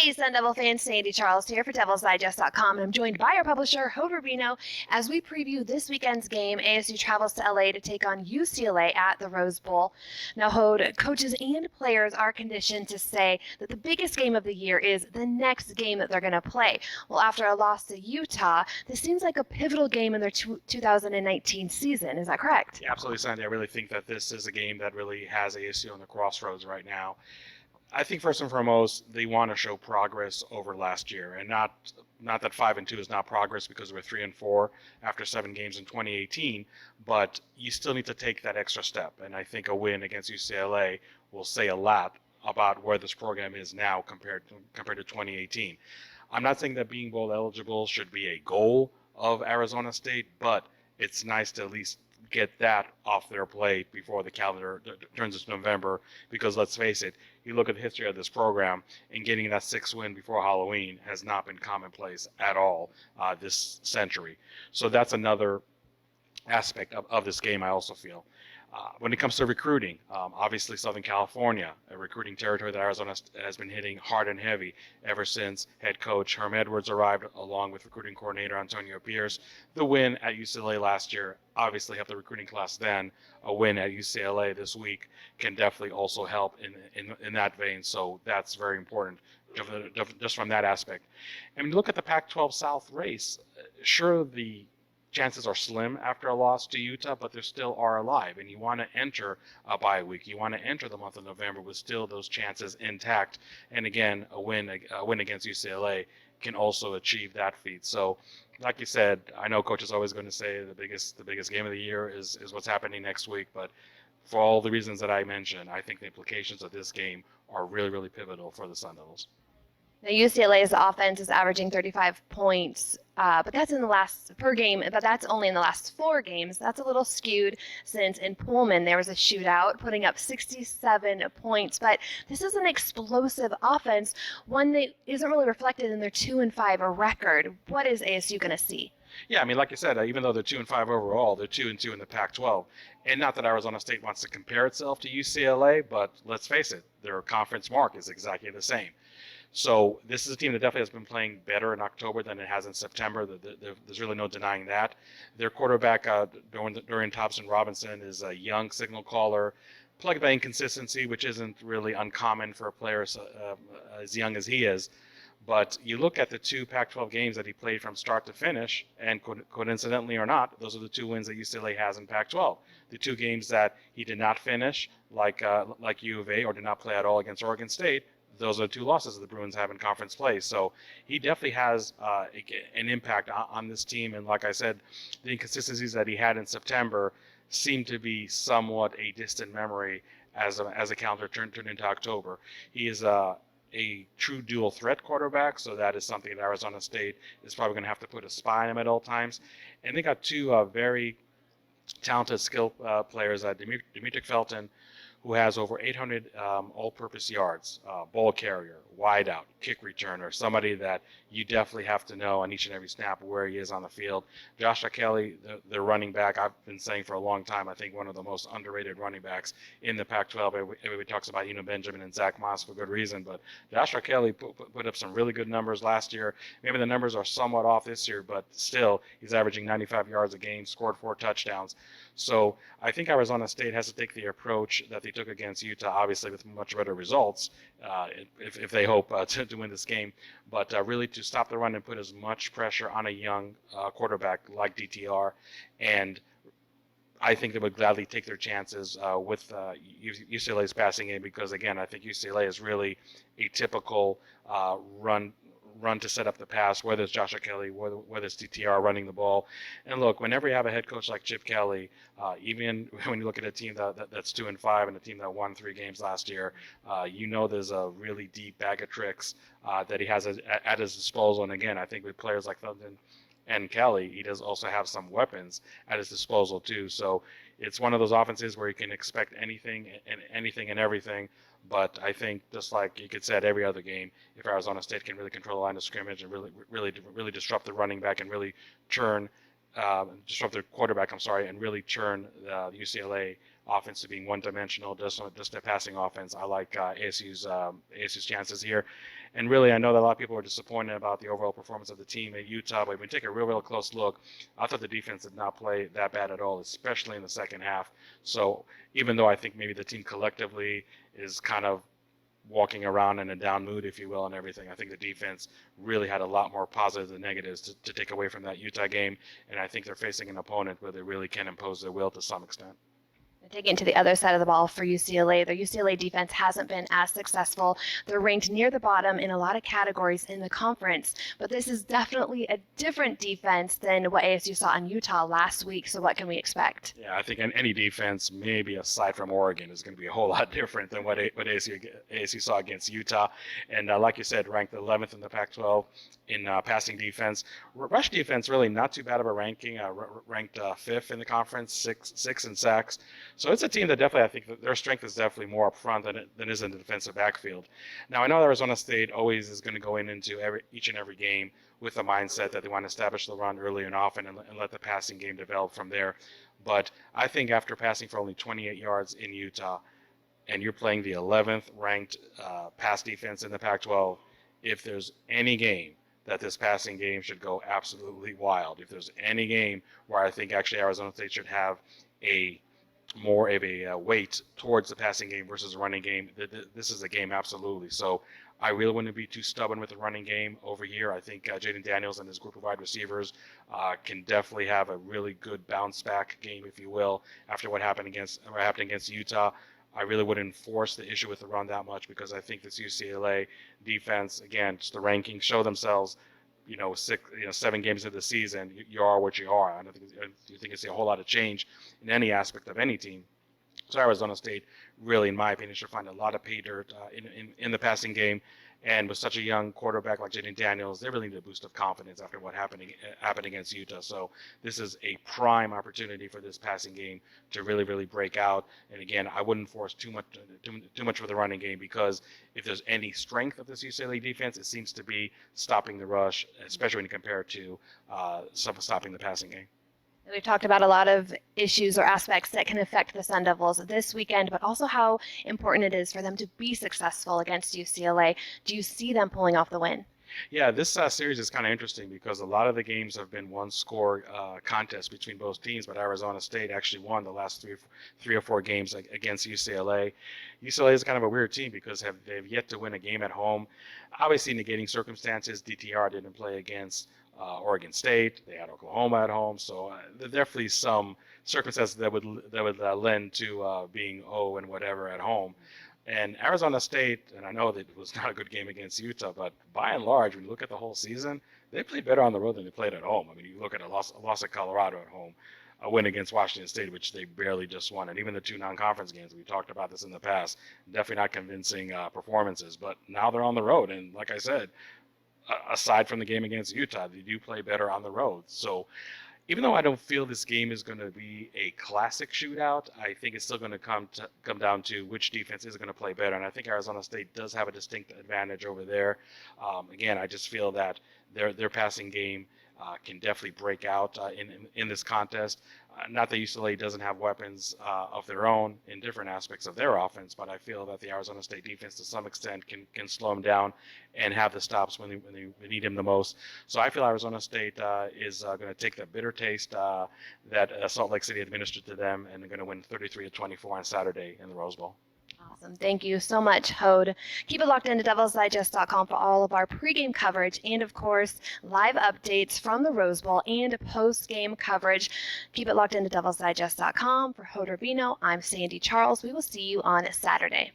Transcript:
Hey, Sun Devil fans, Sandy Charles here for DevilsDigest.com, and I'm joined by our publisher, Hode Rubino, as we preview this weekend's game. ASU travels to LA to take on UCLA at the Rose Bowl. Now, Hode, coaches and players are conditioned to say that the biggest game of the year is the next game that they're going to play. Well, after a loss to Utah, this seems like a pivotal game in their 2019 season. Is that correct? Yeah, absolutely, Sandy. I really think that this is a game that really has ASU on the crossroads right now. I think first and foremost, they want to show progress over last year, and not that 5-2 is not progress because we're 3-4 after 7 games in 2018, but you still need to take that extra step. And I think a win against UCLA will say a lot about where this program is now compared to 2018. I'm not saying that being bowl eligible should be a goal of Arizona State, but it's nice to at least get that off their plate before the calendar turns into November, because let's face it, you look at the history of this program, and getting that 6th win before Halloween has not been commonplace at all this century. So that's another aspect of this game, I also feel. When it comes to recruiting, obviously Southern California, a recruiting territory that Arizona has been hitting hard and heavy ever since head coach Herm Edwards arrived, along with recruiting coordinator Antonio Pierce. The win at UCLA last year obviously helped the recruiting class then. A win at UCLA this week can definitely also help in that vein, so that's very important just from that aspect. And when you look at the Pac-12 South race, sure, the chances are slim after a loss to Utah, but they still are alive. And you want to enter a bye week. You want to enter the month of November with still those chances intact. And again, a win against UCLA can also achieve that feat. So, like you said, I know coach is always going to say the biggest game of the year is what's happening next week. But for all the reasons that I mentioned, I think the implications of this game are really, really pivotal for the Sun Devils. Now, UCLA's offense is averaging 35 points, but that's in the last per game, but that's only in the last 4 games. That's a little skewed since in Pullman there was a shootout putting up 67 points, but this is an explosive offense, one that isn't really reflected in their 2-5 record. What is ASU going to see? Yeah, I mean, like you said, even though they're 2-5 overall, they're 2-2 in the Pac-12. And not that Arizona State wants to compare itself to UCLA, but let's face it, their conference mark is exactly the same. So this is a team that definitely has been playing better in October than it has in September. There's really no denying that. Their quarterback, Dorian Thompson-Robinson, is a young signal caller, plagued by inconsistency, which isn't really uncommon for a player as young as he is. But you look at the 2 Pac-12 games that he played from start to finish, and coincidentally or not, those are the 2 wins that UCLA has in Pac-12. The 2 games that he did not finish, like U of A, or did not play at all against Oregon State, those are the 2 losses that the Bruins have in conference play. So he definitely has an impact on this team. And like I said, the inconsistencies that he had in September seem to be somewhat a distant memory as a calendar turned into October. He is a true dual threat quarterback, so that is something that Arizona State is probably going to have to put a spy on him at all times. And they got 2 very talented skill players, Dimitri Felton, who has over 800 all-purpose yards, ball carrier, wideout, kick returner, somebody that you definitely have to know on each and every snap where he is on the field. Joshua Kelly, the running back, I've been saying for a long time, I think one of the most underrated running backs in the Pac-12. Everybody talks about Benjamin and Zach Moss for good reason, but Joshua Kelly put up some really good numbers last year. Maybe the numbers are somewhat off this year, but still, he's averaging 95 yards a game, scored 4 touchdowns. So I think Arizona State has to take the approach that they took against Utah, obviously with much better results, if they hope to win this game, but really to stop the run and put as much pressure on a young quarterback like DTR. And I think they would gladly take their chances with UCLA's passing game, because, again, I think UCLA is really a typical run to set up the pass, whether it's Joshua Kelly, whether it's DTR running the ball. And look, whenever you have a head coach like Chip Kelly, even when you look at a team that's 2-5 and a team that won 3 games last year, there's a really deep bag of tricks that he has at his disposal. And again, I think with players like Felton and Kelly, he does also have some weapons at his disposal too. So it's one of those offenses where you can expect anything and everything. But I think, just like you could say at every other game, if Arizona State can really control the line of scrimmage and really disrupt the running back and really disrupt their quarterback, and really churn the UCLA offense to being one-dimensional, just a passing offense. I like ASU's chances here. And really, I know that a lot of people were disappointed about the overall performance of the team at Utah, but when we take a real close look, I thought the defense did not play that bad at all, especially in the second half. So even though I think maybe the team collectively is kind of walking around in a down mood, if you will, and everything, I think the defense really had a lot more positives than negatives to take away from that Utah game. And I think they're facing an opponent where they really can impose their will to some extent. Taking to the other side of the ball for UCLA, the UCLA defense hasn't been as successful. They're ranked near the bottom in a lot of categories in the conference, but this is definitely a different defense than what ASU saw in Utah last week. So what can we expect? Yeah, I think any defense, maybe aside from Oregon, is going to be a whole lot different than what ASU saw against Utah. And like you said, ranked 11th in the Pac-12 in passing defense. Rush defense, really not too bad of a ranking, ranked 5th in the conference, sixth in sacks. So it's a team that definitely, I think that their strength is definitely more up front than is in the defensive backfield. Now, I know Arizona State always is going to go into each and every game with the mindset that they want to establish the run early and often and let the passing game develop from there. But I think after passing for only 28 yards in Utah, and you're playing the 11th ranked pass defense in the Pac-12, if there's any game that this passing game should go absolutely wild, if there's any game where I think actually Arizona State should have more of a weight towards the passing game versus the running game, this is a game absolutely. So I really wouldn't be too stubborn with the running game over here. I think Jaden Daniels and his group of wide receivers can definitely have a really good bounce back game, if you will, after what happened against Utah. I really wouldn't force the issue with the run that much because I think this UCLA defense, again, just the rankings show themselves. 7 games of the season, you are what you are. I don't think you see a whole lot of change in any aspect of any team. So Arizona State, really, in my opinion, should find a lot of pay dirt in the passing game. And with such a young quarterback like Jaden Daniels, they really need a boost of confidence after what happened against Utah. So this is a prime opportunity for this passing game to really break out. And again, I wouldn't force too much for the running game because if there's any strength of this UCLA defense, it seems to be stopping the rush, especially when you compare it to stopping the passing game. We've talked about a lot of issues or aspects that can affect the Sun Devils this weekend, but also how important it is for them to be successful against UCLA. Do you see them pulling off the win? Yeah, this series is kind of interesting because a lot of the games have been one-score contests between both teams, but Arizona State actually won the last three or four games against UCLA. UCLA is kind of a weird team because they've yet to win a game at home. Obviously, negating circumstances, DTR didn't play against Oregon State. They had Oklahoma at home, so there are definitely some circumstances that would lend to being 0 and whatever at home. And Arizona State, and I know that it was not a good game against Utah, but by and large, when you look at the whole season, they played better on the road than they played at home. I mean, you look at a loss at Colorado at home, a win against Washington State, which they barely just won, and even the 2 non-conference games, we talked about this in the past, definitely not convincing performances. But now they're on the road, and like I said, aside from the game against Utah, they do play better on the road. So even though I don't feel this game is going to be a classic shootout, I think it's still going to come down to which defense is going to play better. And I think Arizona State does have a distinct advantage over there. Again, I just feel that their passing game can definitely break out in this contest. Not that UCLA doesn't have weapons of their own in different aspects of their offense, but I feel that the Arizona State defense to some extent can slow them down and have the stops when they need him the most. So I feel Arizona State is going to take the bitter taste that Salt Lake City administered to them, and they're going to win 33-24 on Saturday in the Rose Bowl. Awesome. Thank you so much, Hode. Keep it locked into DevilsDigest.com for all of our pregame coverage and, of course, live updates from the Rose Bowl and post-game coverage. Keep it locked into DevilsDigest.com. For Hode Urbino, I'm Sandy Charles. We will see you on Saturday.